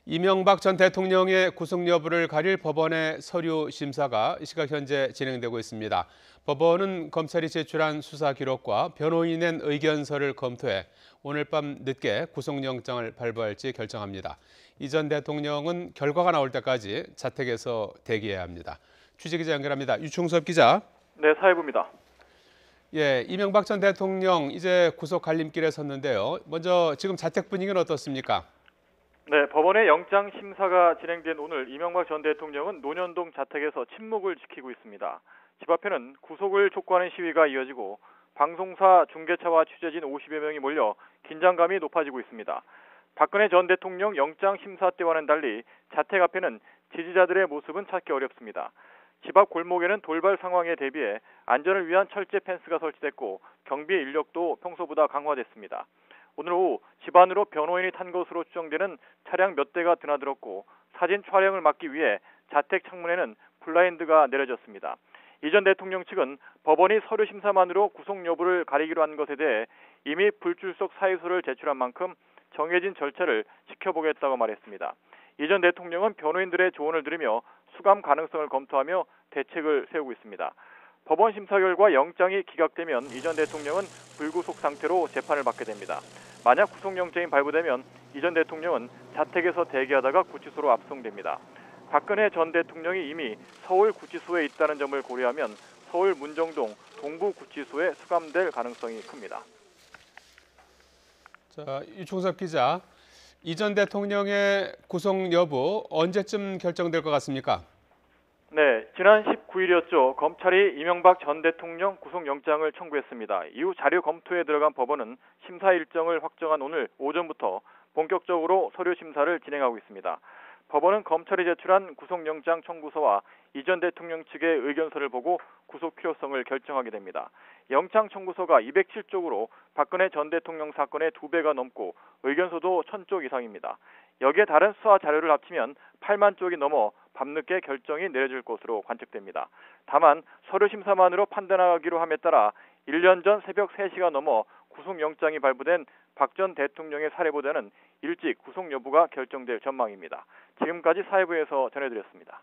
이명박 전 대통령의 구속 여부를 가릴 법원의 서류 심사가 이 시각 현재 진행되고 있습니다. 법원은 검찰이 제출한 수사 기록과 변호인이 낸 의견서를 검토해 오늘 밤 늦게 구속영장을 발부할지 결정합니다. 이 전 대통령은 결과가 나올 때까지 자택에서 대기해야 합니다. 취재기자 연결합니다. 유충섭 기자. 네, 사회부입니다. 이명박 전 대통령 이제 구속 갈림길에 섰는데요. 먼저 지금 자택 분위기는 어떻습니까? 네, 법원의 영장 심사가 진행된 오늘 이명박 전 대통령은 논현동 자택에서 침묵을 지키고 있습니다. 집 앞에는 구속을 촉구하는 시위가 이어지고 방송사, 중계차와 취재진 50여 명이 몰려 긴장감이 높아지고 있습니다. 박근혜 전 대통령 영장 심사 때와는 달리 자택 앞에는 지지자들의 모습은 찾기 어렵습니다. 집 앞 골목에는 돌발 상황에 대비해 안전을 위한 철제 펜스가 설치됐고 경비 인력도 평소보다 강화됐습니다. 오늘 오후 집 안으로 변호인이 탄 것으로 추정되는 차량 몇 대가 드나들었고 사진 촬영을 막기 위해 자택 창문에는 블라인드가 내려졌습니다. 이 전 대통령 측은 법원이 서류 심사만으로 구속 여부를 가리기로 한 것에 대해 이미 불출석 사유서를 제출한 만큼 정해진 절차를 지켜보겠다고 말했습니다. 이 전 대통령은 변호인들의 조언을 들으며 수감 가능성을 검토하며 대책을 세우고 있습니다. 법원 심사 결과 영장이 기각되면 이 전 대통령은 불구속 상태로 재판을 받게 됩니다. 만약 구속영장이 발부되면 이 전 대통령은 자택에서 대기하다가 구치소로 압송됩니다. 박근혜 전 대통령이 이미 서울 구치소에 있다는 점을 고려하면 서울 문정동 동부구치소에 수감될 가능성이 큽니다. 자, 유충섭 기자, 이 전 대통령의 구속 여부 언제쯤 결정될 것 같습니까? 네, 지난 19일이었죠. 검찰이 이명박 전 대통령 구속영장을 청구했습니다. 이후 자료 검토에 들어간 법원은 심사 일정을 확정한 오늘 오전부터 본격적으로 서류 심사를 진행하고 있습니다. 법원은 검찰이 제출한 구속영장 청구서와 이 전 대통령 측의 의견서를 보고 구속 필요성을 결정하게 됩니다. 영장 청구서가 207쪽으로 박근혜 전 대통령 사건의 2배가 넘고 의견서도 1000쪽 이상입니다. 여기에 다른 수사 자료를 합치면 8만 쪽이 넘어 밤늦게 결정이 내려질 것으로 관측됩니다. 다만 서류 심사만으로 판단하기로 함에 따라 1년 전 새벽 3시가 넘어 구속영장이 발부된 박 전 대통령의 사례보다는 일찍 구속 여부가 결정될 전망입니다. 지금까지 사회부에서 전해드렸습니다.